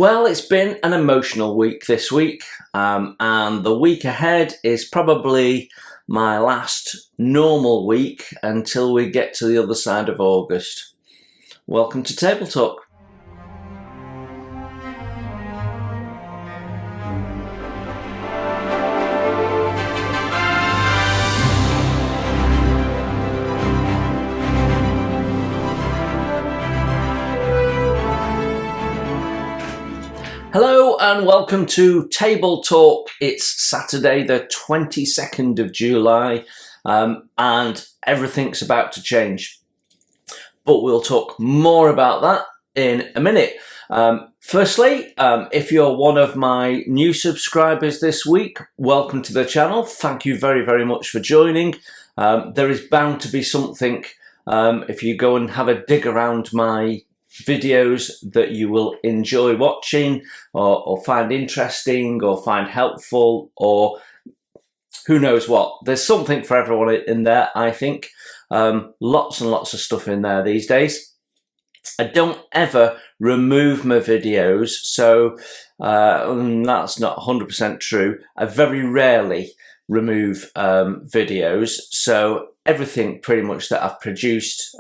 Well, it's been an emotional week this week, and the week ahead is probably my last normal week until we get to the other side of August. Welcome to Table Talk. Hello and welcome to Table Talk. It's Saturday the 22nd of July and everything's about to change. But we'll talk more about that in a minute. Firstly, if you're one of my new subscribers this week, welcome to the channel. Thank you very, very much for joining. There is bound to be something if you go and have a dig around my videos that you will enjoy watching or find interesting or find helpful, or who knows what. There's something for everyone in there, I think. Lots and lots of stuff in there these days. I don't ever remove my videos, so that's not 100% true. I very rarely remove videos, so everything pretty much that I've produced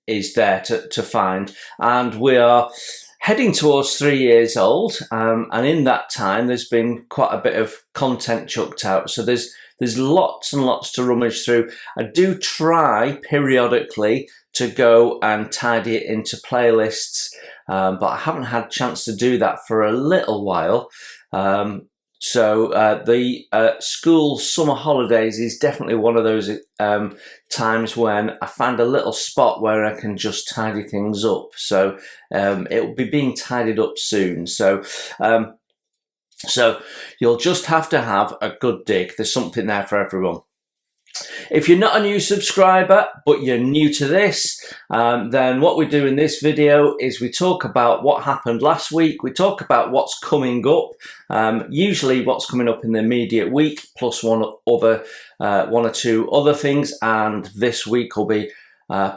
is there to find, and we are heading towards 3 years old, and in that time there's been quite a bit of content chucked out, so there's lots and lots to rummage through. I do try periodically to go and tidy it into playlists, but I haven't had a chance to do that for a little while. So the school summer holidays is definitely one of those times when I find a little spot where I can just tidy things up. So it will be being tidied up soon. So you'll just have to have a good dig. There's something there for everyone. If you're not a new subscriber, but you're new to this, then what we do in this video is we talk about what happened last week. We talk about what's coming up, usually what's coming up in the immediate week, plus one or two other things. And this week will be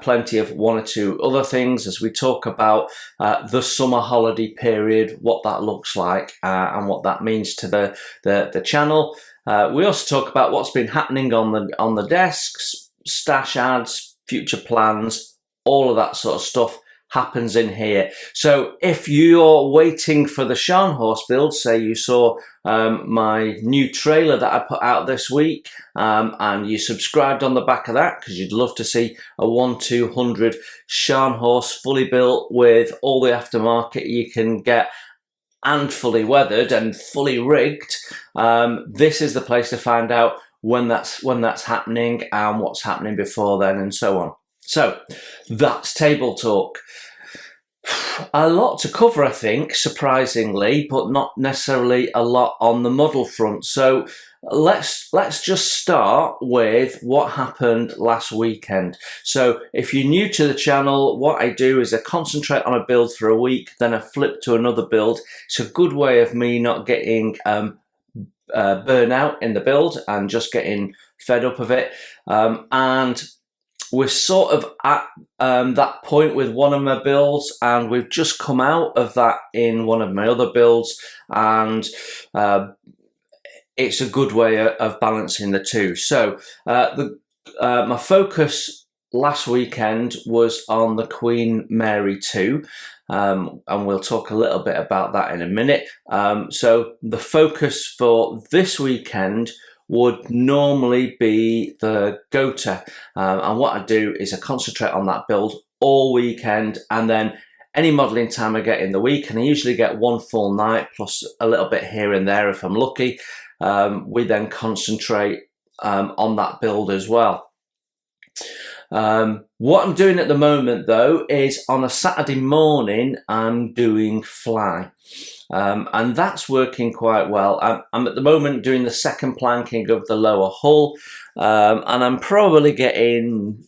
plenty of one or two other things as we talk about the summer holiday period, what that looks like, and what that means to the channel. We also talk about what's been happening on the desks, stash ads, future plans, all of that sort of stuff happens in here. So if you're waiting for the Scharnhorst build, say you saw my new trailer that I put out this week, and you subscribed on the back of that because you'd love to see a 1-200 Scharnhorst fully built with all the aftermarket you can get, and fully weathered and fully rigged, this is the place to find out when that's happening and what's happening before then, and so on. So that's Table Talk. A lot to cover, I think, surprisingly, but not necessarily a lot on the model front. So let's just start with what happened last weekend. So if you're new to the channel, what I do is I concentrate on a build for a week, then I flip to another build. It's a good way of me not getting burnout in the build and just getting fed up of it. And we're sort of at that point with one of my builds, and we've just come out of that in one of my other builds, and it's a good way of balancing the two. So my focus last weekend was on the Queen Mary 2, and we'll talk a little bit about that in a minute. So the focus for this weekend would normally be the Gota, and what I do is I concentrate on that build all weekend, and then any modelling time I get in the week, and I usually get one full night plus a little bit here and there if I'm lucky, we then concentrate on that build as well. What I'm doing at the moment though is on a Saturday morning I'm doing fly, and that's working quite well. I'm at the moment doing the second planking of the lower hull, and I'm probably getting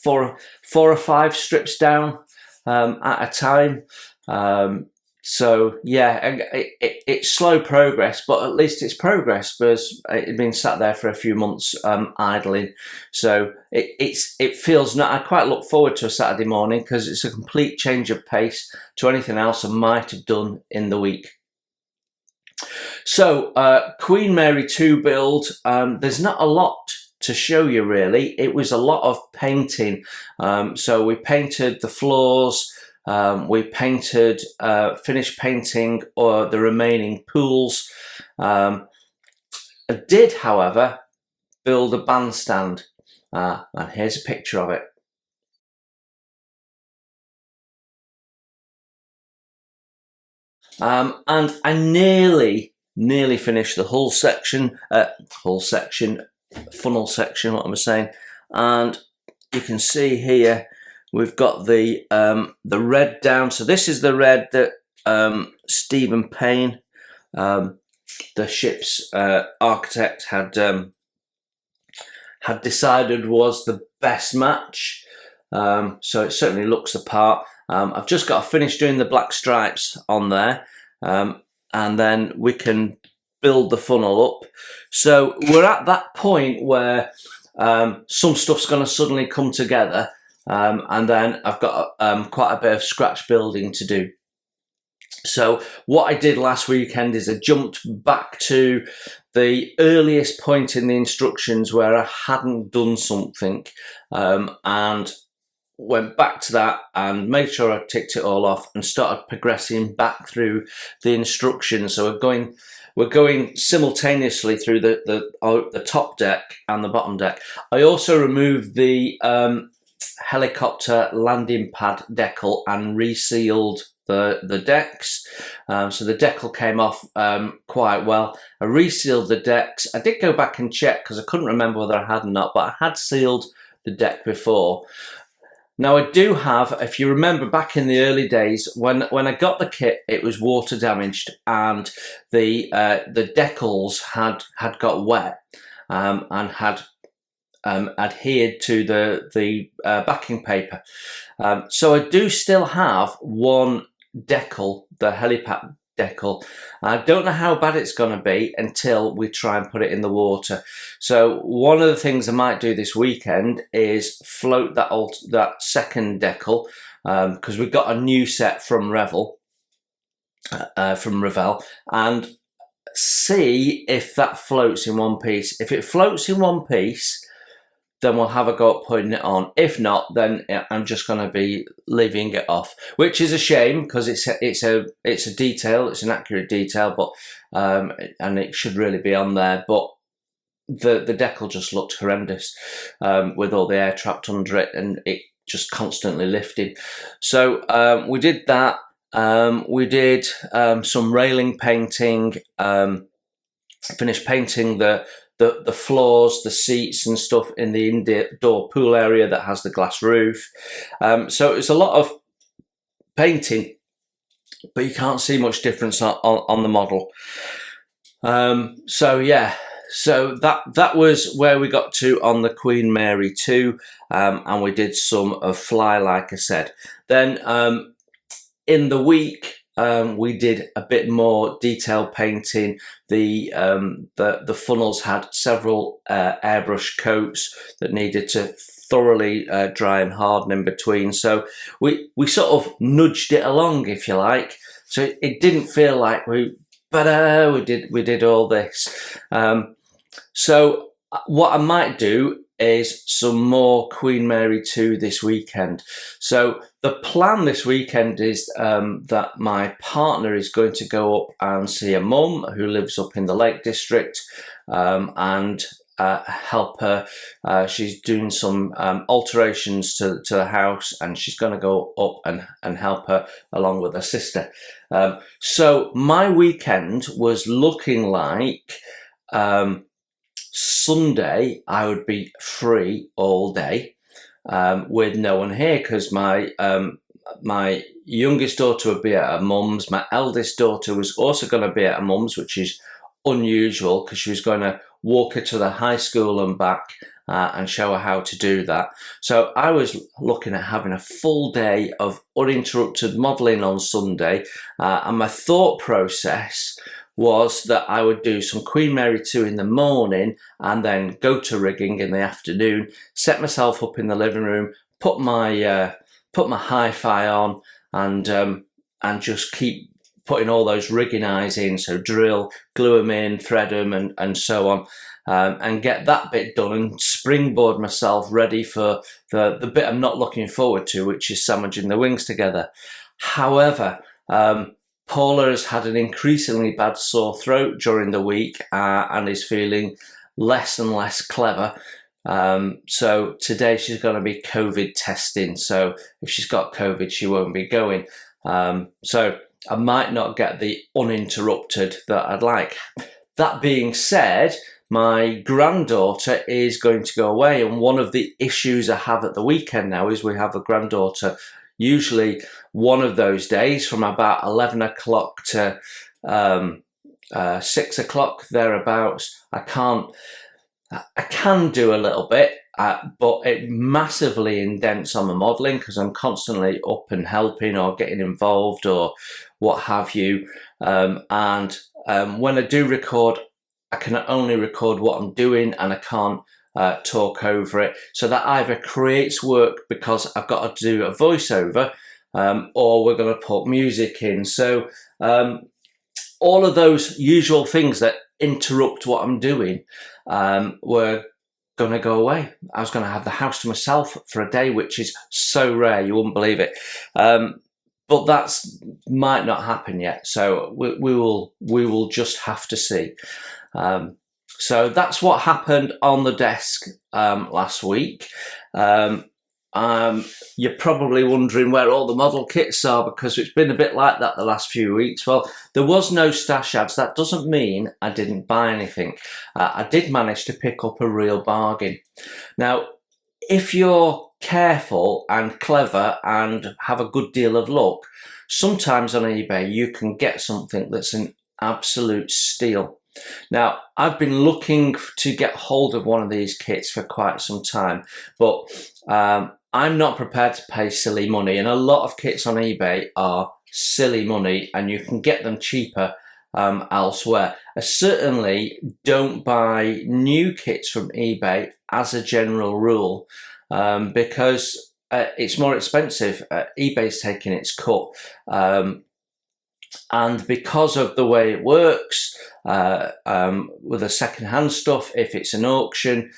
four or five strips down at a time. So yeah, it's slow progress, but at least it's progress, because it's been sat there for a few months idling. So it feels not. I quite look forward to a Saturday morning, because it's a complete change of pace to anything else I might have done in the week. So Queen Mary 2 build, there's not a lot to show you really. It was a lot of painting. So we painted the floors. We painted, finished painting the remaining pools. I did, however, build a bandstand, and here's a picture of it. And I nearly finished the hull section, funnel section, what I'm saying. And you can see here, we've got the red down. So this is the red that Stephen Payne, the ship's architect, had decided was the best match. So it certainly looks the part. I've just got to finish doing the black stripes on there, and then we can build the funnel up. So we're at that point where some stuff's going to suddenly come together, and then I've got quite a bit of scratch building to do. So what I did last weekend is I jumped back to the earliest point in the instructions where I hadn't done something, and went back to that and made sure I ticked it all off and started progressing back through the instructions. So we're going simultaneously through the top deck and the bottom deck. I also removed the helicopter landing pad decal and resealed the decks. So the decal came off quite well. I resealed the decks. I did go back and check because I couldn't remember whether I had or not, but I had sealed the deck before. Now I do have, if you remember back in the early days, when I got the kit, it was water damaged, and the decals had got wet, and had adhered to the backing paper. So I do still have one decal, the helipad decal. I don't know how bad it's going to be until we try and put it in the water. So one of the things I might do this weekend is float that second decal, because we've got a new set from Revell, and see if that floats in one piece. If it floats in one piece, then we'll have a go at putting it on. If not, then I'm just going to be leaving it off, which is a shame because it's a detail, it's an accurate detail, but and it should really be on there. But the decal just looked horrendous with all the air trapped under it, and it just constantly lifted. So we did that. We did some railing painting. Finished painting the floors, the seats and stuff in the indoor pool area that has the glass roof. So it's a lot of painting, but you can't see much difference on the model. So yeah, so that was where we got to on the Queen Mary 2, and we did some of Fly, like I said. Then in the week, we did a bit more detail painting. The funnels had several airbrush coats that needed to thoroughly dry and harden in between. So we sort of nudged it along, if you like. So it didn't feel like we did all this. So what I might do is some more Queen Mary 2 this weekend. So the plan this weekend is that my partner is going to go up and see a mum who lives up in the Lake District, and help her. She's doing some alterations to the house, and she's going to go up and help her along with her sister. So my weekend was looking like Sunday I would be free all day, with no one here, because my youngest daughter would be at her mum's. My eldest daughter was also going to be at her mum's, which is unusual because she was going to walk her to the high school and back and show her how to do that. So I was looking at having a full day of uninterrupted modelling on Sunday, and my thought process was that I would do some Queen Mary 2 in the morning and then go to rigging in the afternoon, set myself up in the living room, put my hi-fi on, and just keep putting all those rigging eyes in, so drill, glue them in, thread them, and so on, and get that bit done and springboard myself ready for the bit I'm not looking forward to, which is sandwiching the wings together. However, Paula has had an increasingly bad sore throat during the week and is feeling less and less clever. So today she's going to be COVID testing. So if she's got COVID, she won't be going. So I might not get the uninterrupted that I'd like. That being said, my granddaughter is going to go away, and one of the issues I have at the weekend now is we have a granddaughter usually one of those days from about 11 o'clock to 6 o'clock, thereabouts. I can do a little bit, but it massively indents on my modelling because I'm constantly up and helping or getting involved or what have you. And when I do record, I can only record what I'm doing and I can't talk over it. So that either creates work because I've got to do a voiceover, or we're going to put music in. So all of those usual things that interrupt what I'm doing were going to go away. I was going to have the house to myself for a day, which is so rare, you wouldn't believe it. But that's might not happen yet. So we will just have to see. So that's what happened on the desk last week. You're probably wondering where all the model kits are because it's been a bit like that the last few weeks. Well, there was no stash ads. That doesn't mean I didn't buy anything. I did manage to pick up a real bargain. Now, if you're careful and clever and have a good deal of luck, sometimes on eBay you can get something that's an absolute steal. Now, I've been looking to get hold of one of these kits for quite some time, but I'm not prepared to pay silly money, and a lot of kits on eBay are silly money and you can get them cheaper elsewhere. I certainly don't buy new kits from eBay as a general rule because it's more expensive. eBay's taking its cut. And because of the way it works with the second-hand stuff, if it's an auction,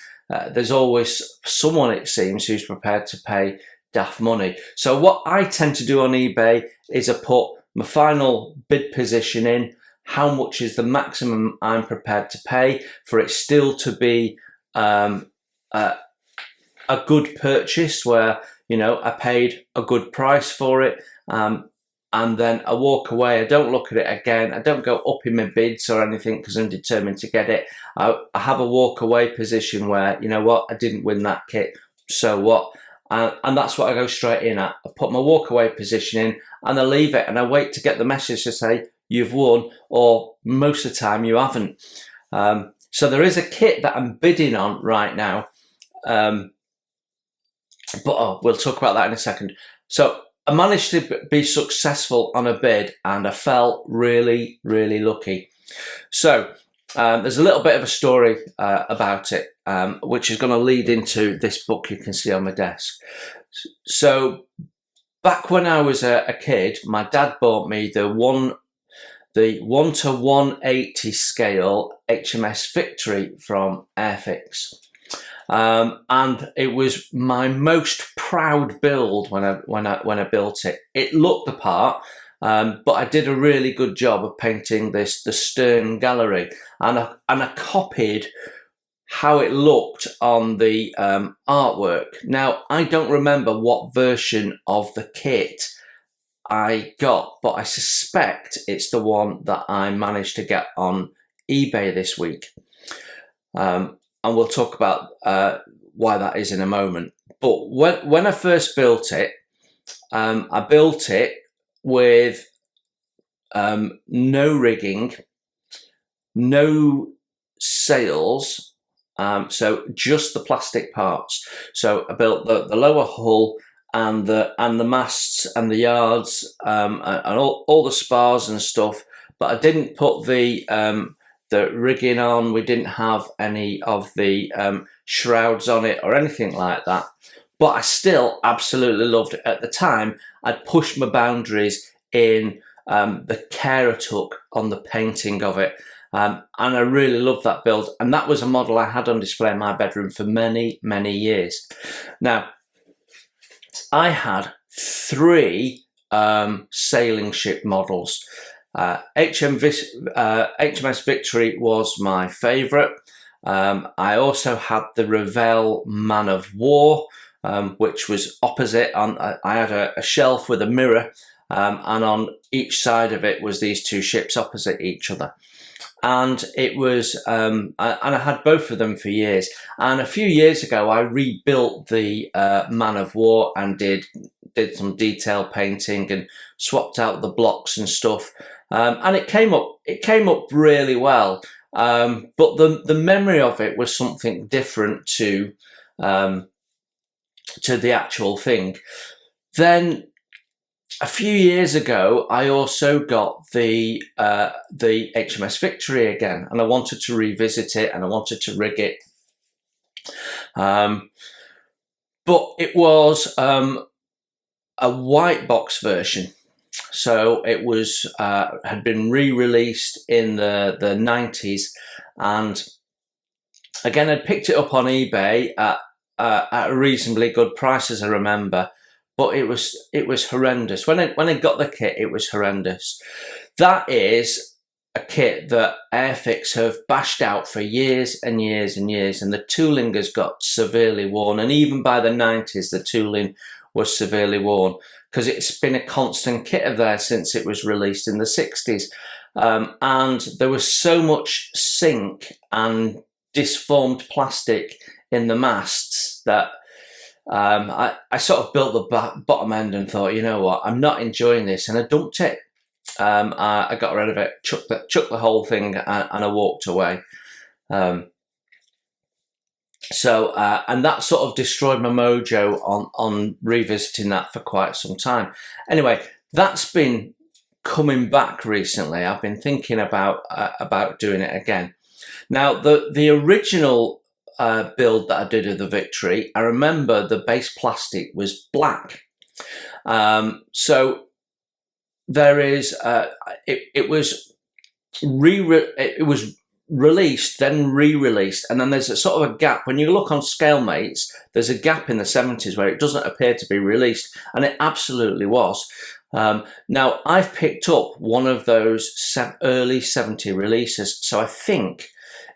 there's always someone, it seems, who's prepared to pay daft money. So what I tend to do on eBay is I put my final bid position in, how much is the maximum I'm prepared to pay for it still to be a good purchase where, you know, I paid a good price for it. And then I walk away. I don't look at it again. I don't go up in my bids or anything because I'm determined to get it. I have a walk away position where, you know what, I didn't win that kit, so what? And that's what I go straight in at. I put my walk away position in and I leave it and I wait to get the message to say you've won, or most of the time you haven't. So there is a kit that I'm bidding on right now, but we'll talk about that in a second. So I managed to be successful on a bid and I felt really, really lucky. So there's a little bit of a story about it, which is going to lead into this book you can see on my desk. So back when I was a kid, my dad bought me the 1 to 180 scale HMS Victory from Airfix. And it was my most proud build when I built it. It looked the part, but I did a really good job of painting the stern gallery, and I copied how it looked on the artwork. Now, I don't remember what version of the kit I got, but I suspect it's the one that I managed to get on eBay this week. And we'll talk about why that is in a moment. But when I first built it, I built it with no rigging, no sails, so just the plastic parts. So I built the lower hull and the masts and the yards, and all the spars and stuff, but I didn't put the rigging on. We didn't have any of the shrouds on it or anything like that. But I still absolutely loved it. At the time, I'd pushed my boundaries in the care I took on the painting of it. And I really loved that build. And that was a model I had on display in my bedroom for many, many years. Now, I had 3 sailing ship models. HMS Victory was my favourite. I also had the Revell Man of War, which was opposite. I had a shelf with a mirror, and on each side of it was these 2 ships opposite each other. And it was, and I had both of them for years. And a few years ago, I rebuilt the Man of War and did some detail painting and swapped out the blocks and stuff. And it came up really well. But the memory of it was something different to the actual thing. Then a few years ago, I also got the HMS Victory again, and I wanted to revisit it and I wanted to rig it. But it was a white box version. So it was had been re-released in the 90s, and again, I'd picked it up on eBay at a reasonably good price, as I remember. But it was horrendous. When I got the kit, it was horrendous. That is a kit that Airfix have bashed out for years and years and years, and the tooling has got severely worn. And even by the 90s, the tooling was severely worn, because it's been a constant kit of theirs since it was released in the 60s. And there was so much sink and disformed plastic in the masts that I sort of built the bottom end and thought, you know what, I'm not enjoying this, and I dumped it. I got rid of it, chucked the whole thing, and I walked away. And that sort of destroyed my mojo on revisiting that for quite some time. Anyway, that's been coming back recently. I've been thinking about doing it again. Now, the original build that I did of the Victory, I remember the base plastic was black. So there is it was released, then re-released, and then there's a sort of a gap. When you look on ScaleMates, there's a gap in the 70s where it doesn't appear to be released, and it absolutely was. Now, I've picked up one of those early 70 releases, so I think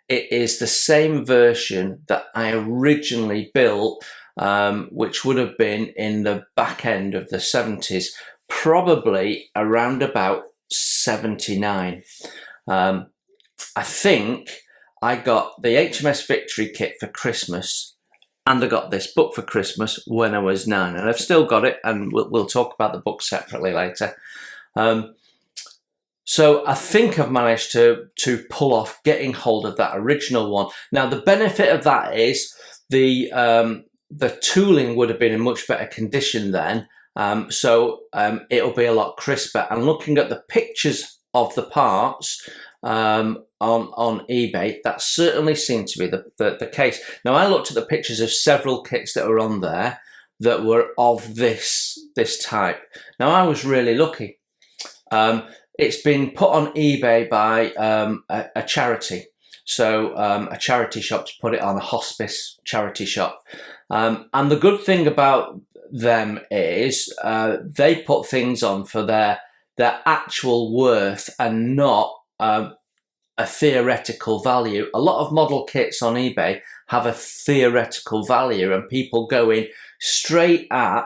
it is the same version that I originally built, which would have been in the back end of the 70s, probably around about 79. I think I got the HMS Victory kit for Christmas, and I got this book for Christmas when I was 9, and I've still got it, and we'll talk about the book separately later. So I think I've managed to pull off getting hold of that original one. Now, the benefit of that is the tooling would have been in much better condition then, so it'll be a lot crisper. And looking at the pictures of the parts on eBay, that certainly seemed to be the case. Now, I looked at the pictures of several kits that were on there that were of this type. Now, I was really lucky. It's been put on eBay by a charity. So a charity shop's put it on, a hospice charity shop. And the good thing about them is they put things on for their actual worth and not a theoretical value. A lot of model kits on eBay have a theoretical value, and people go in straight at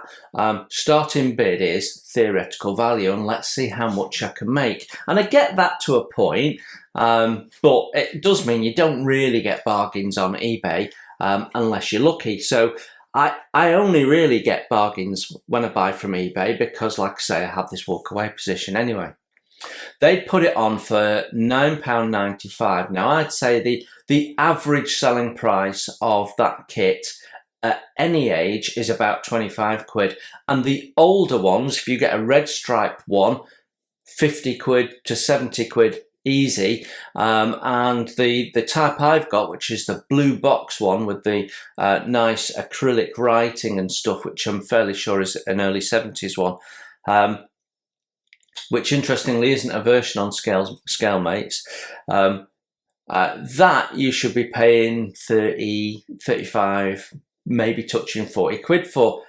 starting bid is theoretical value, and let's see how much I can make. And I get that to a point, but it does mean you don't really get bargains on eBay unless you're lucky. So I only really get bargains when I buy from eBay because, like I say, I have this walk away position anyway. They put it on for £9.95. Now, I'd say the average selling price of that kit at any age is about 25 quid. And the older ones, if you get a red stripe one, 50 quid to 70 quid easy. And the type I've got, which is the blue box one with the nice acrylic writing and stuff, which I'm fairly sure is an early 70s one, which interestingly isn't a version on ScaleMates. That you should be paying 30, 35, maybe touching 40 quid for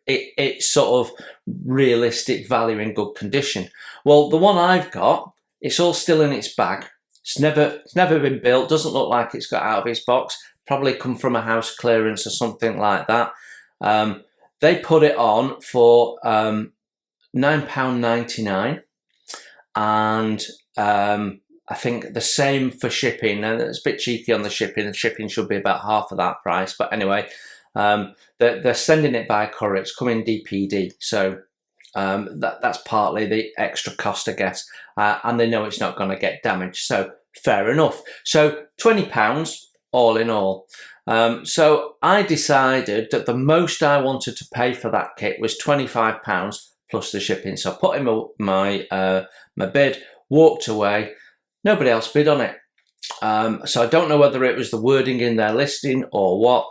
it's sort of realistic value in good condition. Well, the one I've got, it's all still in its bag. It's never been built. Doesn't look like it's got out of its box. Probably come from a house clearance or something like that. They put it on for £9.99, and I think the same for shipping. And it's a bit cheeky on the shipping. The shipping should be about half of that price. But anyway, they're sending it by courier. It's coming DPD, so that's partly the extra cost, I guess. And they know it's not going to get damaged, so fair enough. So £20 all in all. So I decided that the most I wanted to pay for that kit was £25 plus the shipping. So I put in my bid, walked away. Nobody else bid on it. So I don't know whether it was the wording in their listing or what,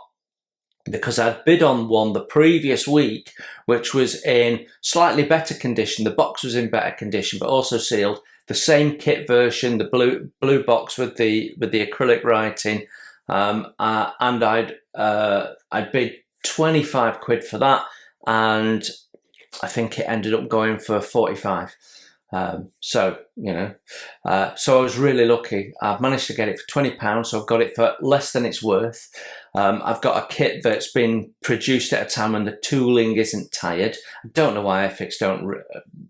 because I'd bid on one the previous week, which was in slightly better condition. The box was in better condition, but also sealed. The same kit version, the blue box with the acrylic writing, and I'd bid 25 quid for that, and I think it ended up going for 45. So, you know, so I was really lucky. I've managed to get it for £20, so I've got it for less than it's worth. I've got a kit that's been produced at a time when the tooling isn't tired. I don't know why FX don't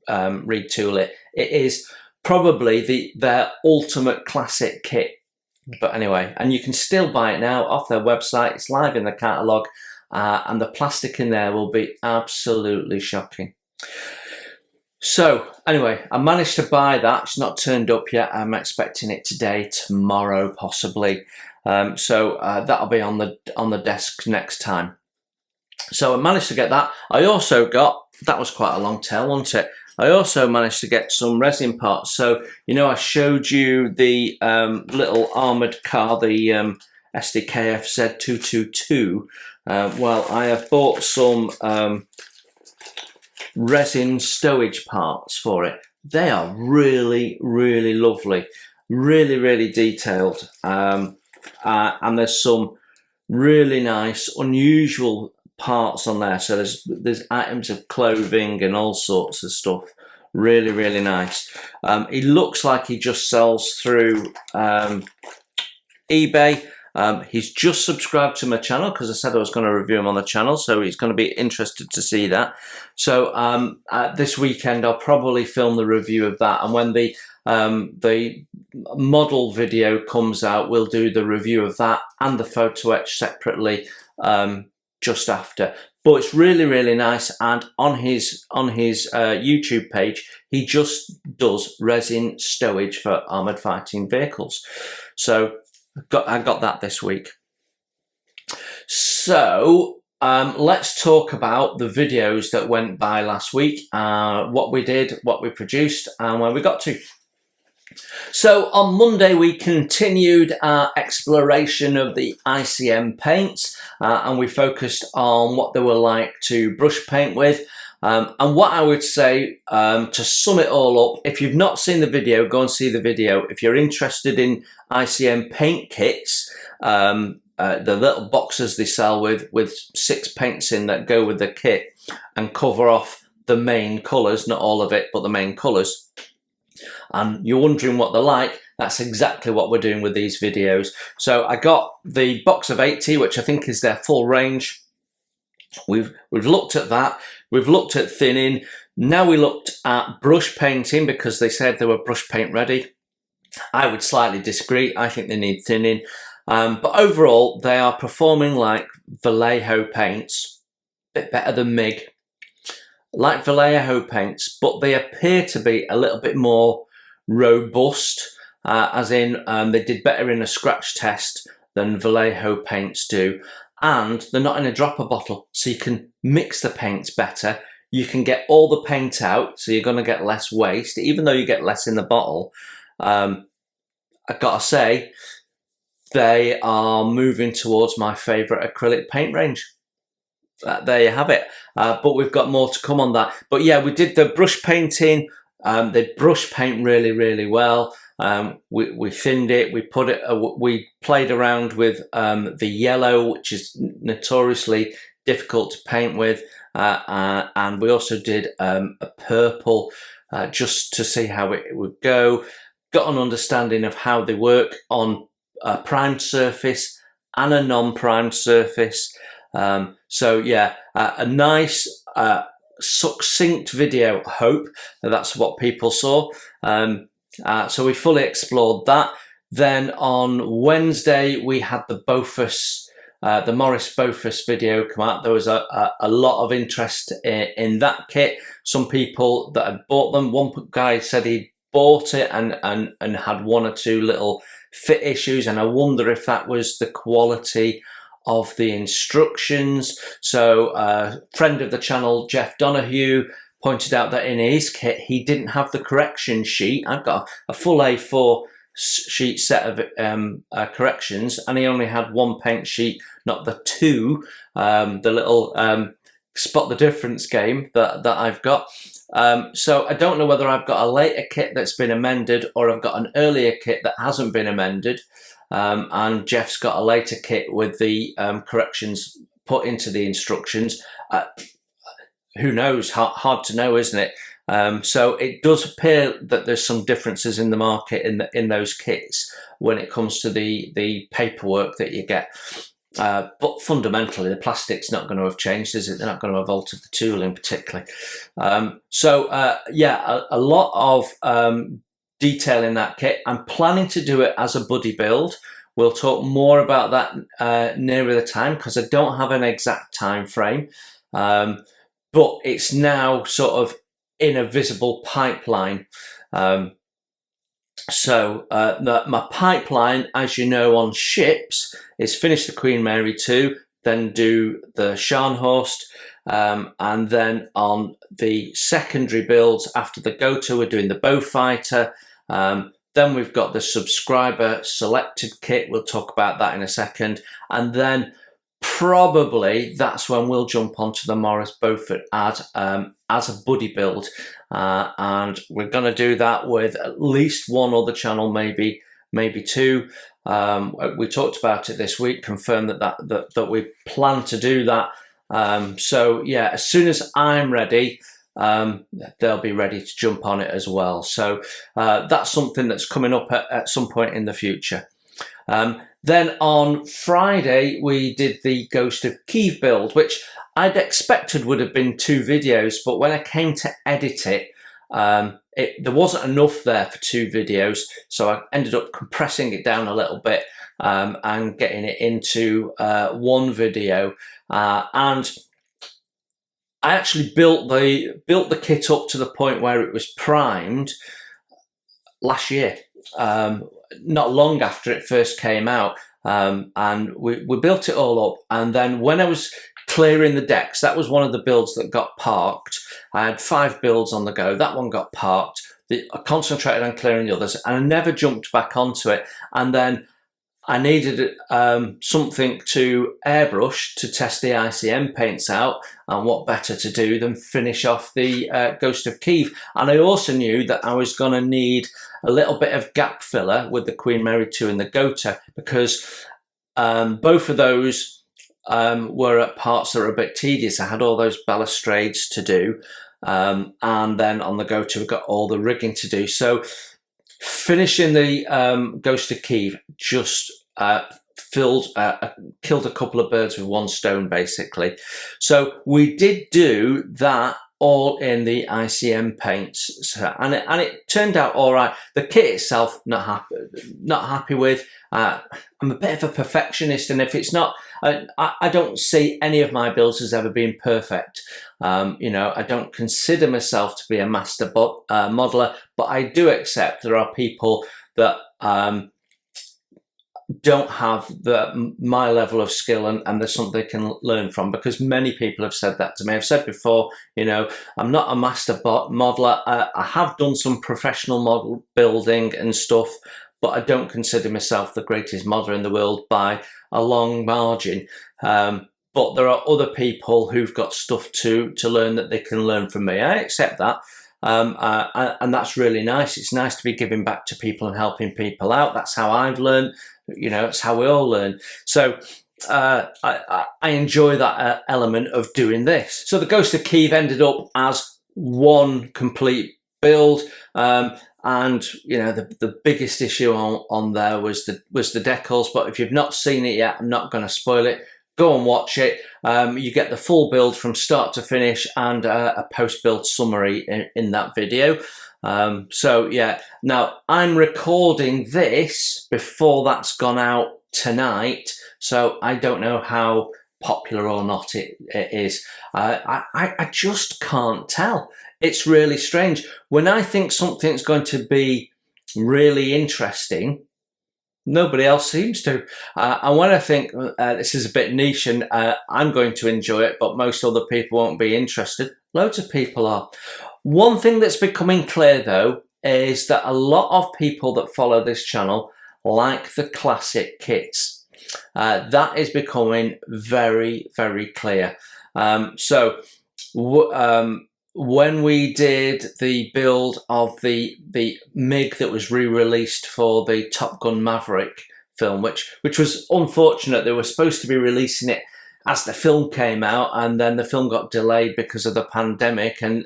retool it. It is probably their ultimate classic kit. But anyway, and you can still buy it now off their website. It's live in the catalogue, and the plastic in there will be absolutely shocking. So anyway, I managed to buy that. It's not turned up yet. I'm expecting it today, tomorrow, possibly. So that'll be on the desk next time. So I managed to get that. I also got, that was quite a long tail, wasn't it? I also managed to get some resin parts. So, you know, I showed you the little armoured car, the SDKF Z222. Well, I have bought some resin stowage parts for it. They are really, really lovely, really, really detailed, and there's some really nice, unusual parts on there. So there's items of clothing and all sorts of stuff. Really, really nice. He looks like he just sells through eBay. He's just subscribed to my channel because I said I was going to review him on the channel, so he's going to be interested to see that. So this weekend I'll probably film the review of that, and when the model video comes out, we'll do the review of that and the photo etch separately just after. But it's really, really nice, and on his YouTube page, he just does resin stowage for armoured fighting vehicles. So I got that this week. So let's talk about the videos that went by last week, what we did, what we produced, and where we got to. So on Monday we continued our exploration of the ICM paints, and we focused on what they were like to brush paint with. And what I would say, to sum it all up, if you've not seen the video, go and see the video. If you're interested in ICM paint kits, the little boxes they sell with 6 paints in that go with the kit and cover off the main colours, not all of it, but the main colours, and you're wondering what they're like, that's exactly what we're doing with these videos. So I got the box of 80, which I think is their full range. We've looked at that. We've looked at thinning. Now we looked at brush painting because they said they were brush paint ready. I would slightly disagree. I think they need thinning. But overall, they are performing like Vallejo paints, a bit better than MIG. like Vallejo paints, but they appear to be a little bit more robust, as in they did better in a scratch test than Vallejo paints do, and they're not in a dropper bottle, so you can mix the paints better. You can get all the paint out, so you're going to get less waste, even though you get less in the bottle. I've got to say, they are moving towards my favourite acrylic paint range. There you have it. But we've got more to come on that. But yeah, we did the brush painting. They brush paint really, really well. We thinned it. We put it. We played around with the yellow, which is notoriously difficult to paint with, and we also did a purple just to see how it would go. Got an understanding of how they work on a primed surface and a non-primed surface. So yeah, a nice succinct video. I hope that's what people saw. So we fully explored that. Then on Wednesday we had the Bofus, the Morris Bofus video come out. There was a lot of interest in that kit. Some people that had bought them. One guy said he bought it and had one or two little fit issues, and I wonder if that was the quality of the instructions. So friend of the channel, Jeff Donahue, pointed out that in his kit he didn't have the correction sheet. I've got a full A4 sheet set of corrections, and he only had one paint sheet, not the two, the little spot the difference game that I've got. So I don't know whether I've got a later kit that's been amended or I've got an earlier kit that hasn't been amended. And Jeff's got a later kit with the corrections put into the instructions. Who knows? Hard to know, isn't it? So it does appear that there's some differences in the market in those kits when it comes to the paperwork that you get. But fundamentally, the plastic's not going to have changed, is it? They're not going to have altered the tooling particularly. Yeah, a lot of detail in that kit. I'm planning to do it as a buddy build. We'll talk more about that nearer the time, because I don't have an exact time frame. But it's now sort of in a visible pipeline. My pipeline, as you know, on ships is finish the Queen Mary 2, then do the Scharnhorst, and then on the secondary builds after the Gotha, we're doing the Beaufighter. Then we've got the subscriber selected kit. We'll talk about that in a second. And then probably that's when we'll jump onto the Morris Beaufort as a buddy build. And we're going to do that with at least one other channel, maybe two. We talked about it this week, confirmed that we plan to do that. So yeah, as soon as I'm ready, they'll be ready to jump on it as well. So that's something that's coming up at some point in the future. Then on Friday, we did the Ghost of Kiev build, which I'd expected would have been 2 videos, but when I came to edit it, there wasn't enough there for 2 videos, so I ended up compressing it down a little bit and getting it into 1 video. And I actually built the kit up to the point where it was primed last year, not long after it first came out, and we built it all up. And then when I was clearing the decks, that was one of the builds that got parked. I had 5 builds on the go. That one got parked. I concentrated on clearing the others, and I never jumped back onto it. And then I needed something to airbrush to test the ICM paints out, and what better to do than finish off the Ghost of Kiev. And I also knew that I was going to need a little bit of gap filler with the Queen Mary 2 and the Gotha, because both of those were at parts that were a bit tedious. I had all those balustrades to do, and then on the Gotha we've got all the rigging to do. So finishing the Ghost of Kiev just killed a couple of birds with one stone, basically. So we did do that all in the ICM paints. So, and it turned out all right. The kit itself, not happy with. I'm a bit of a perfectionist, and if it's not, I don't see any of my builds as ever being perfect. You know, I don't consider myself to be a master modeler, but I do accept there are people that don't have my level of skill, and there's something they can learn from, because many people have said that to me. I've said before, you know, I'm not a master modeler. I have done some professional model building and stuff, but I don't consider myself the greatest modeler in the world by a long margin. But there are other people who've got stuff to learn that they can learn from me. I accept that. And that's really nice. It's nice to be giving back to people and helping people out. That's how I've learned. You know, it's how we all learn. So I enjoy that element of doing this. So the Ghost of Kiev ended up as one complete build. And you know, the biggest issue on there was the decals. But if you've not seen it yet, I'm not going to spoil it. Go and watch it. You get the full build from start to finish, and a post-build summary in that video. So yeah, now I'm recording this before that's gone out tonight, so I don't know how popular or not it is. I just can't tell. It's really strange. When I think something's going to be really interesting, nobody else seems to. And when I think this is a bit niche and I'm going to enjoy it, but most other people won't be interested, loads of people are. One thing that's becoming clear, though, is that a lot of people that follow this channel like the classic kits. That is becoming very, very clear. So when we did the build of the MiG that was re-released for the Top Gun Maverick film, which was unfortunate. They were supposed to be releasing it as the film came out, and then the film got delayed because of the pandemic, and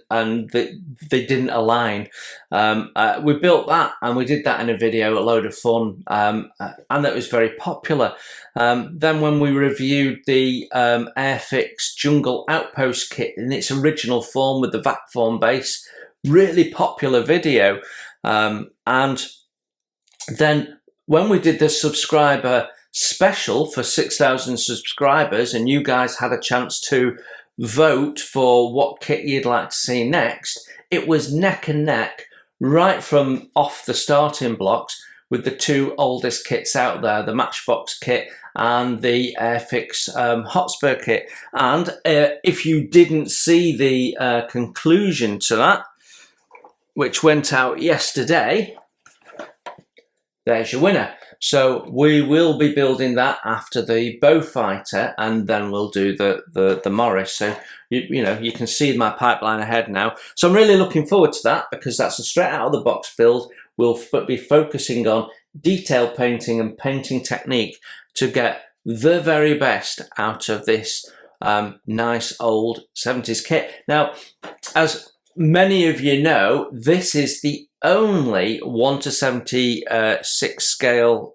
they didn't align. We built that, and we did that in a video, a load of fun, and that was very popular. Then when we reviewed the Airfix Jungle Outpost kit in its original form with the VAC form base, really popular video. And then when we did the subscriber special for 6,000 subscribers, and you guys had a chance to vote for what kit you'd like to see next, it was neck and neck right from off the starting blocks with the two oldest kits out there, the Matchbox kit and the Airfix Hotspur kit. And if you didn't see the conclusion to that, which went out yesterday, there's your winner. So we will be building that after the Beaufighter, and then we'll do the Morris. So you know, you can see my pipeline ahead now. So I'm really looking forward to that, because that's a straight out of the box build. We'll be focusing on detail painting and painting technique to get the very best out of this nice old 70s kit. Now, as many of you know, this is the only 1:76 scale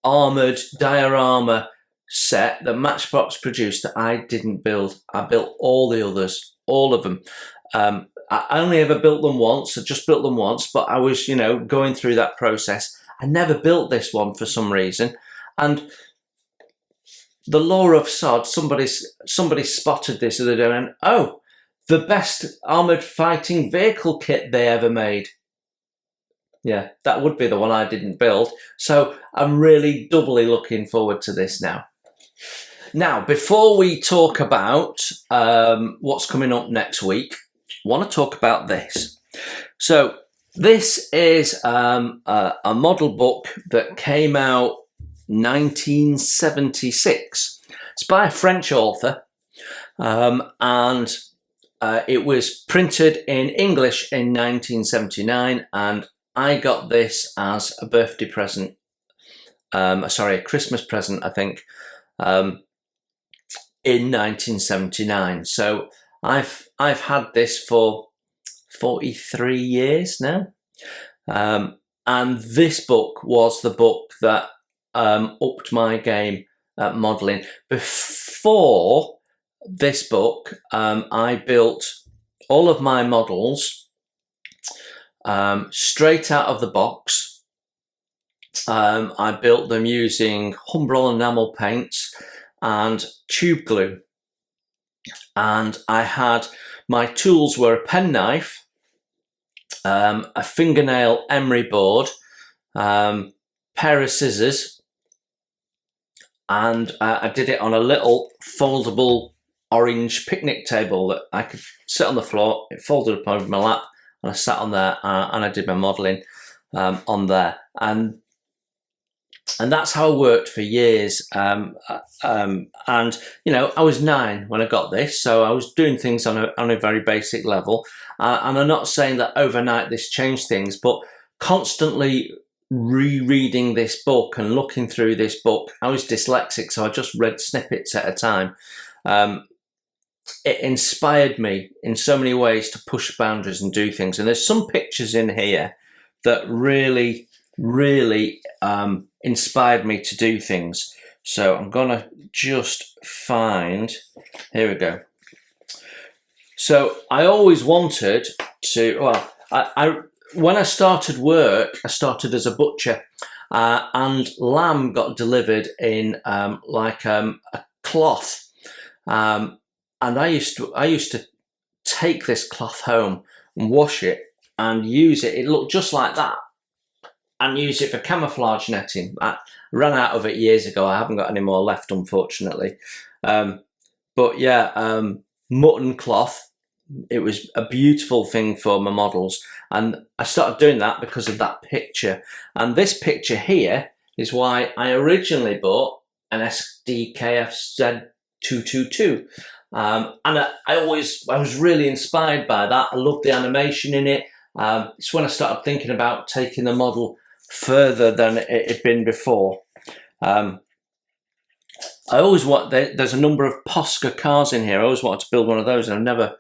armoured diorama set that Matchbox produced that I didn't build. I built all the others, all of them. I only ever built them once. I just built them once, but I was, you know, going through that process. I never built this one for some reason. And the law of sod, somebody spotted this the other day and, oh, the best armoured fighting vehicle kit they ever made. Yeah, that would be the one I didn't build. So I'm really doubly looking forward to this now. Now, before we talk about what's coming up next week, I want to talk about this. So this is a model book that came out 1976. It's by a French author, and it was printed in English in 1979, and I got this as a birthday present, sorry, a Christmas present, I think, in 1979. So I've had this for 43 years now, and this book was the book that upped my game at modelling. Before this book, I built all of my models straight out of the box. I built them using Humbrol enamel paints and tube glue. And I had, my tools were a penknife, a fingernail emery board, pair of scissors, and I did it on a little foldable orange picnic table that I could sit on the floor. It folded up over my lap, and I sat on there and I did my modelling on there. And that's how I worked for years. And you know, I was 9 when I got this, so I was doing things on a very basic level. And I'm not saying that overnight this changed things, but constantly rereading this book and looking through this book. I was dyslexic, so I just read snippets at a time. It inspired me in so many ways to push boundaries and do things. And there's some pictures in here that really inspired me to do things. So I'm gonna just find, here we go. So I always wanted to, well, when I started work, I started as a butcher, and lamb got delivered in like a cloth, and I used to take this cloth home and wash it and use it. It looked just like that, and use it for camouflage netting. I ran out of it years ago. I haven't got any more left, unfortunately. But yeah, mutton cloth. It was a beautiful thing for my models, and I started doing that because of that picture. And this picture here is why I originally bought an SDKF Z222. And I was really inspired by that. I loved the animation in it. It's when I started thinking about taking the model further than it had been before. I always want, there's a number of Posca cars in here. I always wanted to build one of those, and I've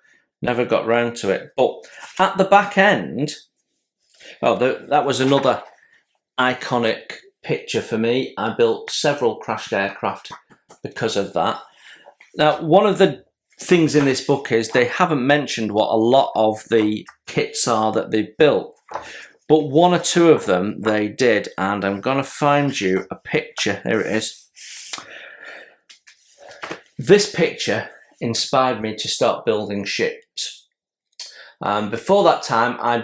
never got round to it. But at the back end, that was another iconic picture for me. I built several crashed aircraft because of that. Now, one of the things in this book is they haven't mentioned what a lot of the kits are that they've built, but one or two of them they did, and I'm going to find you a picture. Here it is. This picture inspired me to start building ships. Before that time, I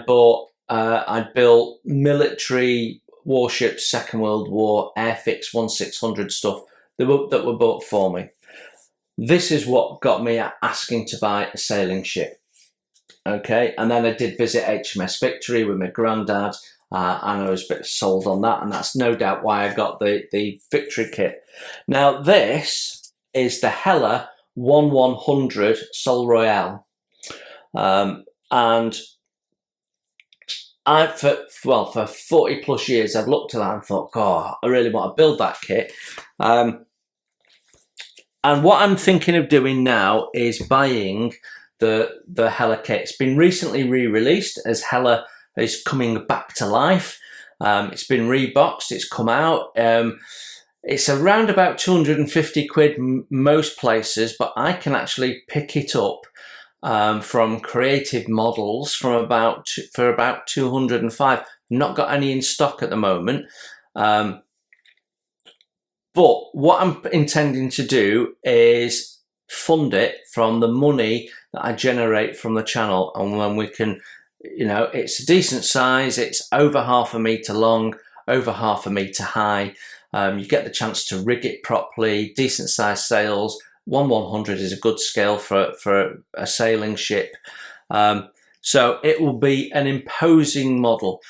built military warships, Second World War, Airfix 1600 stuff that were built for me. This is what got me asking to buy a sailing ship. Okay, and then I did visit HMS Victory with my granddad, and I was a bit sold on that, and that's no doubt why I got the Victory kit. Now this is the Hella 1100 Sol Royale, and for 40 plus years I've looked at that and thought, oh, I really want to build that kit. And what I'm thinking of doing now is buying the Hella kit. It's been recently re-released as Hella is coming back to life. It's been reboxed, it's come out. It's around about 250 quid most places, but I can actually pick it up from Creative Models for about 205. Not got any in stock at the moment. But what I'm intending to do is fund it from the money that I generate from the channel. And when we can, you know, it's a decent size, it's over 1/2 meter long, over 1/2 meter high. You get the chance to rig it properly, decent size sails. 1/100 is a good scale for a sailing ship. So it will be an imposing model.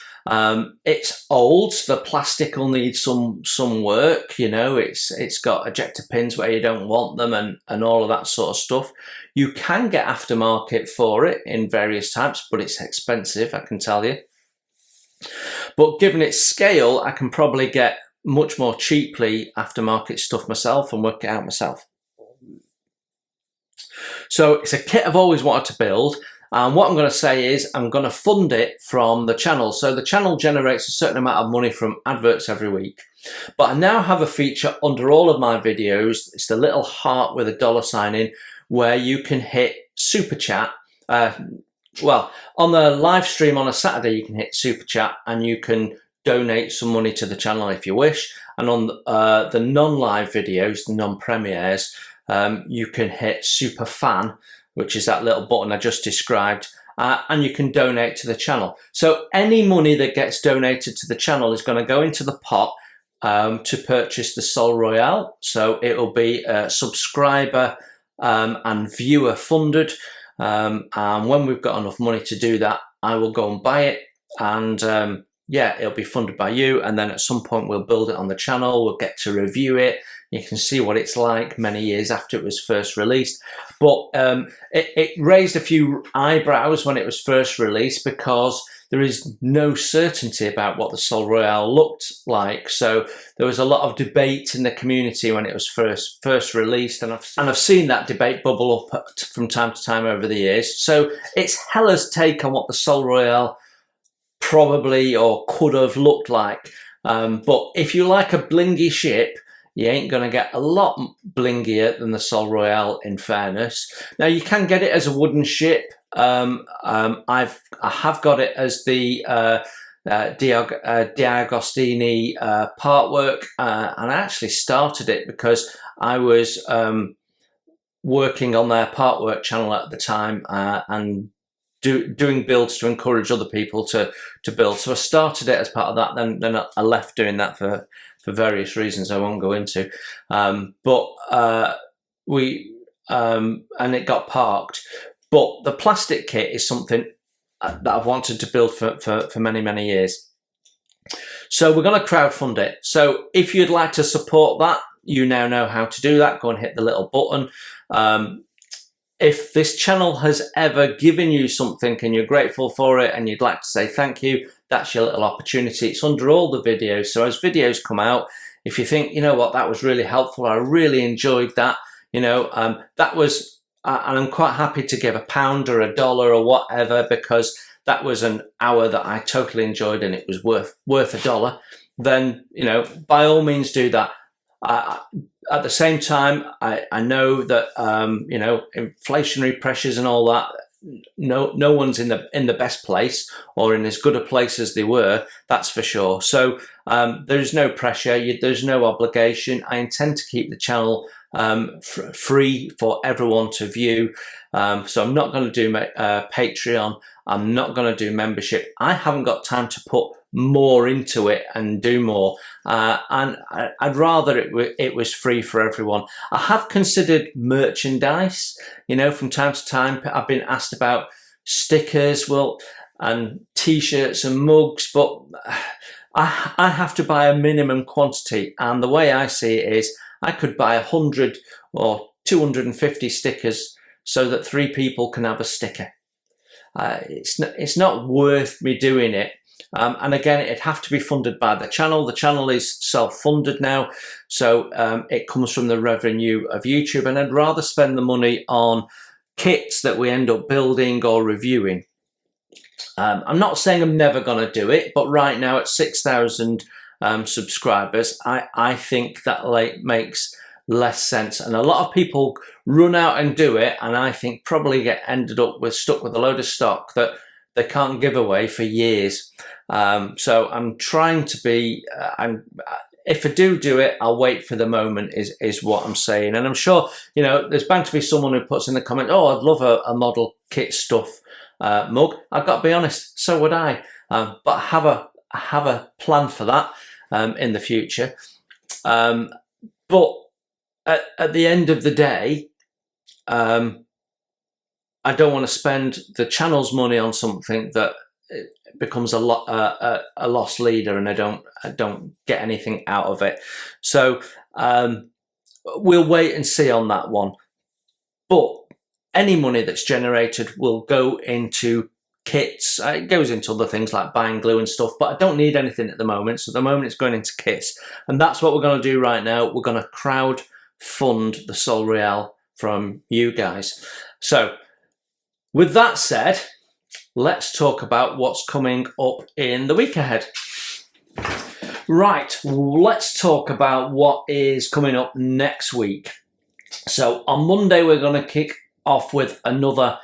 It's old, so the plastic will need some work, you know. It's got ejector pins where you don't want them, and all of that sort of stuff. You can get aftermarket for it in various types, but it's expensive, I can tell you. But given its scale, I can probably get much more cheaply aftermarket stuff myself and work it out myself. So it's a kit I've always wanted to build. And what I'm going to say is I'm going to fund it from the channel. So the channel generates a certain amount of money from adverts every week. But I now have a feature under all of my videos. It's the little heart with a $sign in, where you can hit super chat. Well, on the live stream on a Saturday, you can hit super chat and you can donate some money to the channel if you wish. And on the non-live videos, the non-premieres, you can hit super fan, which is that little button I just described, and you can donate to the channel. So any money that gets donated to the channel is going to go into the pot to purchase the Sol Royale. So it will be subscriber and viewer funded. And when we've got enough money to do that, I will go and buy it, and yeah, it'll be funded by you. And then at some point we'll build it on the channel. We'll get to review it. You can see what it's like many years after it was first released. But it raised a few eyebrows when it was first released, because there is no certainty about what the Sol Royale looked like. So there was a lot of debate in the community when it was first released, and I've seen that debate bubble up from time to time over the years. So it's Hella's take on what the Sol Royale probably or could have looked like. But if you like a blingy ship, you ain't going to get a lot blingier than the Sol Royale, in fairness. Now, you can get it as a wooden ship. I have got it as the D'Agostini part work, and I actually started it because I was working on their part work channel at the time, and doing builds to encourage other people to build. So I started it as part of that. Then I left doing that for various reasons I won't go into. And it got parked. But the plastic kit is something that I've wanted to build for many, many years. So we're going to crowdfund it. So if you'd like to support that, you now know how to do that. Go and hit the little button. If this channel has ever given you something and you're grateful for it and you'd like to say thank you, that's your little opportunity. It's under all the videos. So as videos come out, if you think, you know what, that was really helpful, I really enjoyed that, you know, that was, and I'm quite happy to give £1 or $1 or whatever, because that was an hour that I totally enjoyed and it was worth $1, then, you know, by all means do that. At the same time, I know that you know, inflationary pressures and all that. No one's in the best place or in as good a place as they were. That's for sure. So there's no pressure. There's no obligation. I intend to keep the channel free for everyone to view. So I'm not going to do Patreon. I'm not going to do membership. I haven't got time to put more into it and do more, and I'd rather it was free for everyone. I have considered merchandise. You know, from time to time I've been asked about stickers, and t-shirts and mugs, but I have to buy a minimum quantity, and the way I see it is I could buy 100 or 250 stickers so that 3 people can have a sticker. It's not worth me doing it. And again, it'd have to be funded by the channel. The channel is self-funded now, so it comes from the revenue of YouTube, and I'd rather spend the money on kits that we end up building or reviewing. I'm not saying I'm never going to do it, but right now at 6,000 subscribers, I think that makes less sense, and a lot of people run out and do it, and I think probably ended up stuck with a load of stock that they can't give away for years. So I'm trying to be, if I do it, I'll wait for the moment is what I'm saying. And I'm sure, you know, there's bound to be someone who puts in the comment, oh, I'd love a model kit stuff mug. I've got to be honest, so would I. But I have a plan for that in the future. But at the end of the day, I don't want to spend the channel's money on something that becomes a lost leader, and I don't get anything out of it. So we'll wait and see on that one. But any money that's generated will go into kits. It goes into other things like buying glue and stuff, but I don't need anything at the moment. So at the moment it's going into kits, and that's what we're going to do right now. We're going to crowd fund the Sol Royale from you guys. So with that said, let's talk about what's coming up in the week ahead. Right, let's talk about what is coming up next week. So on Monday, we're going to kick off with another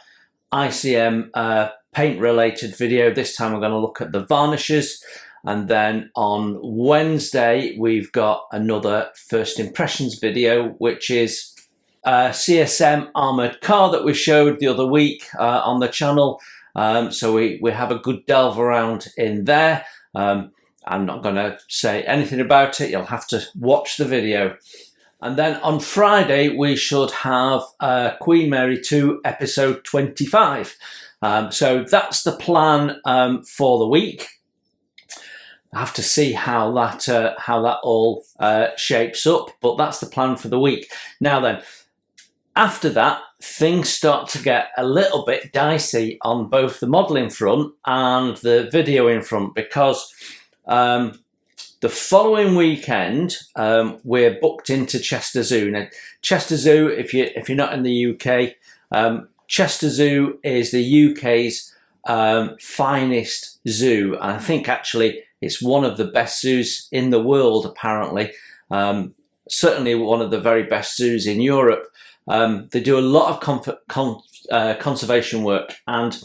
ICM paint related video. This time we're going to look at the varnishes, and then on Wednesday we've got another first impressions video, which is a CSM armoured car that we showed the other week on the channel. So we have a good delve around in there. I'm not going to say anything about it, you'll have to watch the video. And then on Friday we should have Queen Mary 2 episode 25. So that's the plan for the week. I have to see how that all shapes up, but that's the plan for the week. Now then, after that, things start to get a little bit dicey on both the modelling front and the video in front, because the following weekend we're booked into Chester Zoo. Now, Chester Zoo, if you're not in the UK, Chester Zoo is the UK's finest zoo, and I think actually it's one of the best zoos in the world, apparently. Certainly one of the very best zoos in Europe. They do a lot of conservation work, and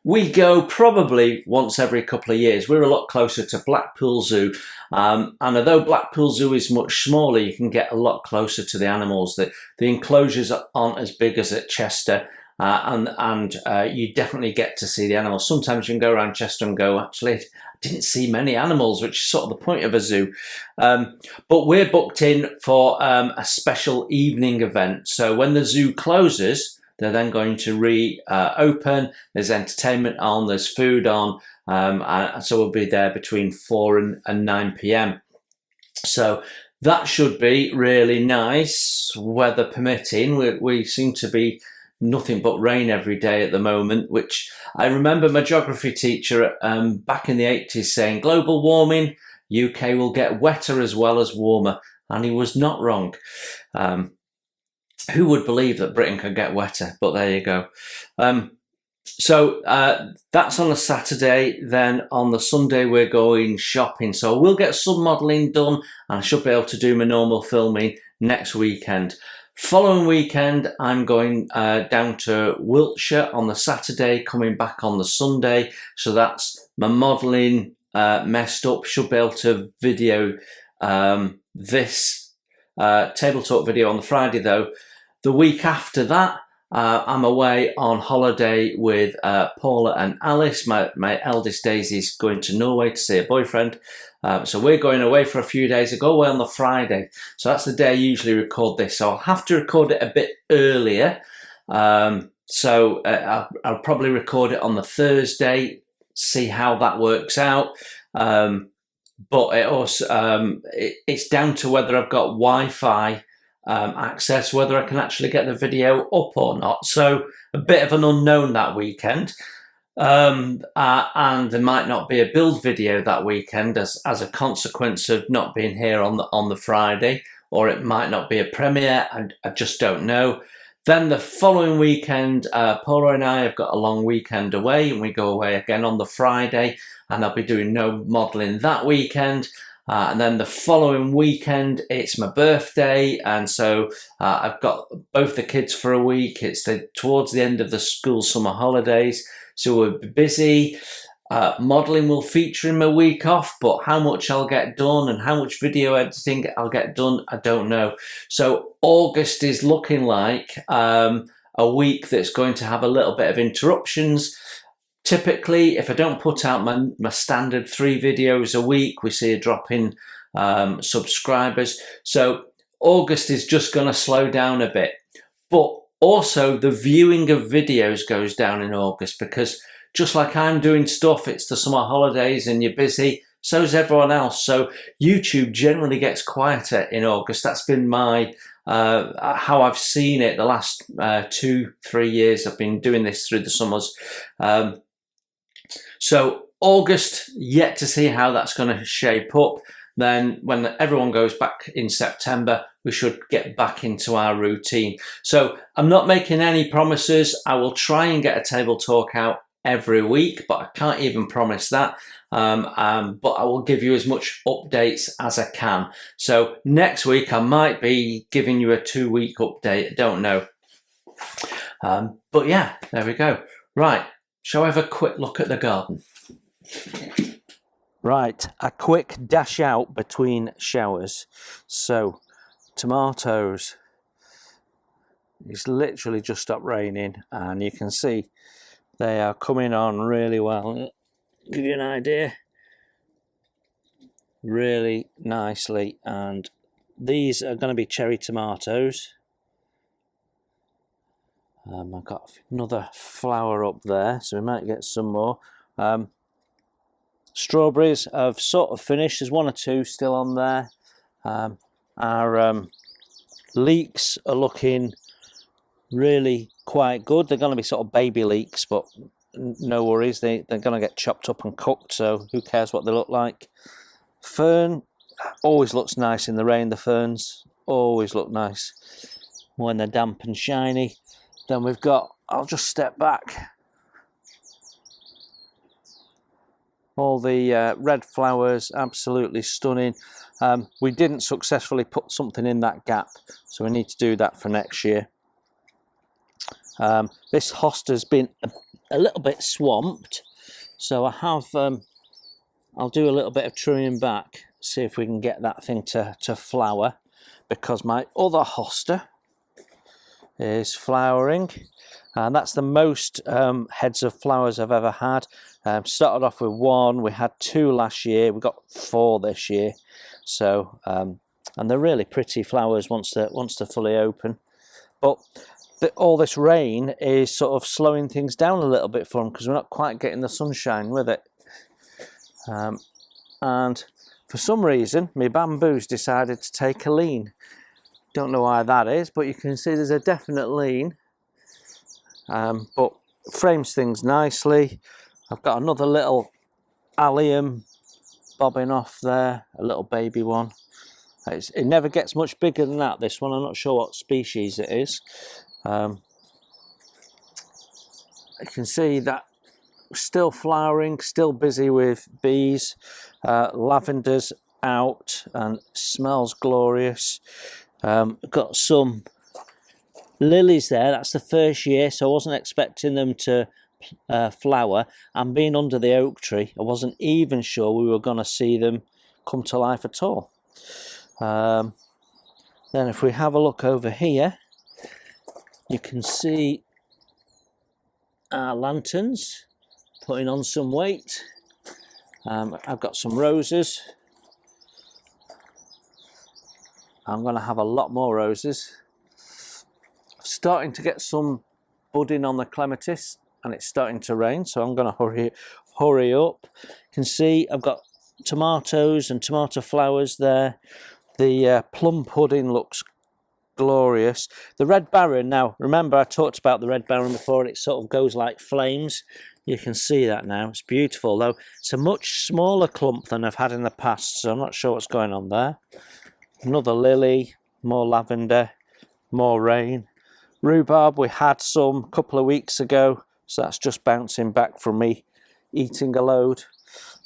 we go probably once every couple of years. We're a lot closer to Blackpool Zoo, and although Blackpool Zoo is much smaller, you can get a lot closer to the animals. The enclosures aren't as big as at Chester, and you definitely get to see the animals. Sometimes you can go around Chester and go, actually, I didn't see many animals, which is sort of the point of a zoo. But we're booked in for a special evening event. So when the zoo closes, they're then going to reopen. There's entertainment on, there's food on, and so we'll be there between 4 and 9 p.m. So that should be really nice, weather permitting. We seem to be nothing but rain every day at the moment, which I remember my geography teacher back in the 80s saying global warming, UK will get wetter as well as warmer, and he was not wrong. Who would believe that Britain could get wetter? But there you go. So that's on a Saturday. Then on the Sunday we're going shopping, so we'll get some modelling done and I should be able to do my normal filming next weekend. Following weekend, I'm going down to Wiltshire on the Saturday, coming back on the Sunday. So that's my modelling messed up. Should be able to video this table talk video on the Friday though. The week after that, I'm away on holiday with Paula and Alice. My eldest Daisy's going to Norway to see her boyfriend. So we're going away for a few days. I go away on the Friday. So that's the day I usually record this. So I'll have to record it a bit earlier. So I'll probably record it on the Thursday, see how that works out. But it also, it's down to whether I've got Wi-Fi access, whether I can actually get the video up or not. So a bit of an unknown that weekend. And there might not be a build video that weekend as a consequence of not being here on the Friday, or it might not be a premiere, and I just don't know. Then the following weekend, Paula and I have got a long weekend away, and we go away again on the Friday, and I'll be doing no modelling that weekend. And then the following weekend, it's my birthday, and so I've got both the kids for a week. It's towards the end of the school summer holidays, so we'll be busy. Modelling will feature in my week off, but how much I'll get done and how much video editing I'll get done, I don't know. So August is looking like a week that's going to have a little bit of interruptions. Typically, if I don't put out my standard 3 videos a week, we see a drop in subscribers. So August is just going to slow down a bit. But also the viewing of videos goes down in August, because just like I'm doing stuff, it's the summer holidays and you're busy, so is everyone else. So YouTube generally gets quieter in August. That's been my how I've seen it the last 2-3 years. I've been doing this through the summers. So August, yet to see how that's going to shape up. Then when everyone goes back in September, we should get back into our routine. So I'm not making any promises. I will try and get a table talk out every week, but I can't even promise that. But I will give you as much updates as I can. So next week I might be giving you a 2-week update. I don't know. But yeah, there we go. Right, shall we have a quick look at the garden? Right, a quick dash out between showers. So, tomatoes. It's literally just stopped raining, and you can see they are coming on really well. Give you an idea. Really nicely, and these are going to be cherry tomatoes. I've got another flower up there, so we might get some more. Strawberries have sort of finished. There's one or two still on there. Our leeks are looking really quite good. They're going to be sort of baby leeks, but no worries. They're going to get chopped up and cooked, so who cares what they look like. Fern always looks nice in the rain. The ferns always look nice when they're damp and shiny. Then we've got, I'll just step back, all the red flowers, absolutely stunning. We didn't successfully put something in that gap, so we need to do that for next year. This hosta's been a little bit swamped, so I have, I'll do a little bit of trimming back, see if we can get that thing to flower, because my other hosta is flowering, and that's the most heads of flowers I've ever had. Started off with one, we had 2 last year, we got 4 this year. So and they're really pretty flowers once they're fully open. But all this rain is sort of slowing things down a little bit for them, because we're not quite getting the sunshine with it. And for some reason my bamboos decided to take a lean. Don't know why that is, but you can see there's a definite lean, but frames things nicely. I've got another little allium bobbing off there, a little baby one. It never gets much bigger than that, this one. I'm not sure what species it is. You can see that still flowering, still busy with bees. Lavender's out and smells glorious. Got some lilies there. That's the first year, so I wasn't expecting them to flower, and being under the oak tree, I wasn't even sure we were going to see them come to life at all. Then if we have a look over here, you can see our lanterns putting on some weight. I've got some roses. I'm going to have a lot more roses. Starting to get some budding on the clematis, and it's starting to rain, so I'm going to hurry up. You can see I've got tomatoes and tomato flowers there. The plum pudding looks glorious. The red baron, now remember I talked about the red baron before, and it sort of goes like flames. You can see that now. It's beautiful, though it's a much smaller clump than I've had in the past, so I'm not sure what's going on there. Another lily, more lavender, more rain. Rhubarb, we had some a couple of weeks ago, so that's just bouncing back from me eating a load.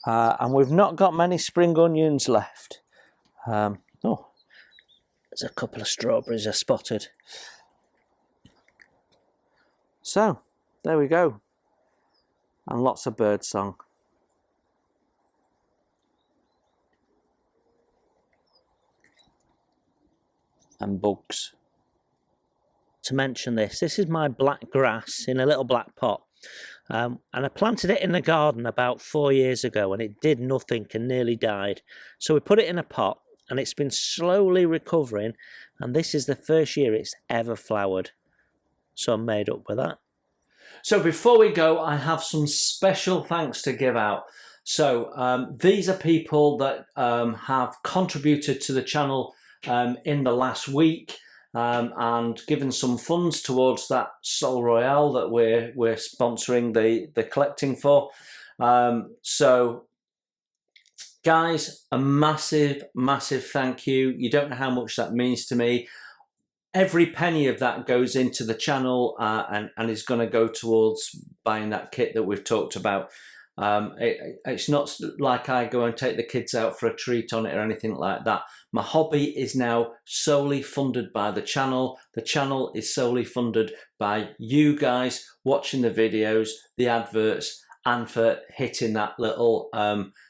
And we've not got many spring onions left. Oh, there's a couple of strawberries I spotted. So, there we go. And lots of bird song. And bugs. To mention this is my black grass in a little black pot, and I planted it in the garden about 4 years ago, and it did nothing and nearly died. So we put it in a pot, and it's been slowly recovering, and this is the first year it's ever flowered, so I'm made up with that. So before we go, I have some special thanks to give out. So these are people that have contributed to the channel in the last week, and given some funds towards that Sol Royale that we're sponsoring the collecting for. So guys, a massive thank you. You don't know how much that means to me. Every penny of that goes into the channel and is going to go towards buying that kit that we've talked about. It's not like I go and take the kids out for a treat on it or anything like that. My hobby is now solely funded by the channel. The channel is solely funded by you guys watching the videos, the adverts, and for hitting that little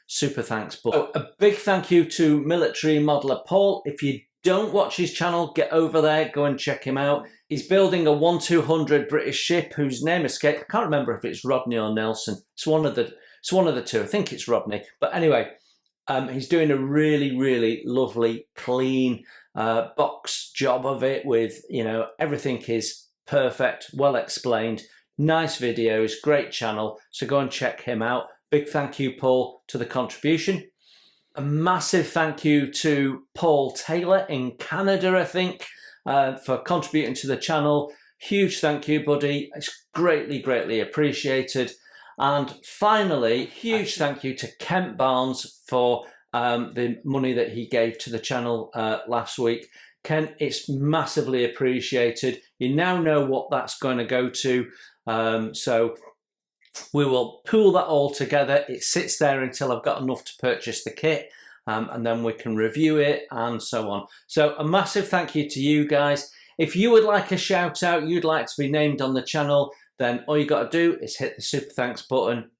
super thanks button. So a big thank you to military modeler Paul. If you don't watch his channel, get over there, go and check him out. He's building a 1/200 British ship whose name escaped. I can't remember if it's Rodney or Nelson. It's one of the two. I think it's Rodney. But anyway, he's doing a really, really lovely, clean box job of it with, everything is perfect, well explained, nice videos, great channel. So go and check him out. Big thank you, Paul, to the contribution. A massive thank you to Paul Taylor in Canada, I think, for contributing to the channel. Huge thank you, buddy. It's greatly, greatly appreciated. And finally, huge thank you to Kent Barnes for the money that he gave to the channel last week. Kent, it's massively appreciated. You now know what that's going to go to. So we will pool that all together. It sits there until I've got enough to purchase the kit, and then we can review it and so on. So a massive thank you to you guys. If you would like a shout out, you'd like to be named on the channel, then all you got to do is hit the super thanks button.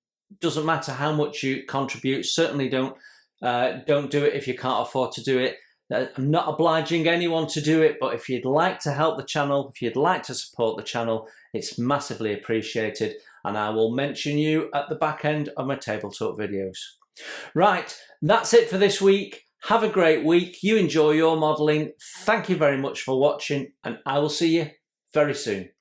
Doesn't matter how much you contribute. Certainly don't do it if you can't afford to do it. I'm not obliging anyone to do it, but if you'd like to help the channel, if you'd like to support the channel, it's massively appreciated, and I will mention you at the back end of my table talk videos. Right, that's it for this week. Have a great week. You enjoy your modelling. Thank you very much for watching, and I will see you very soon.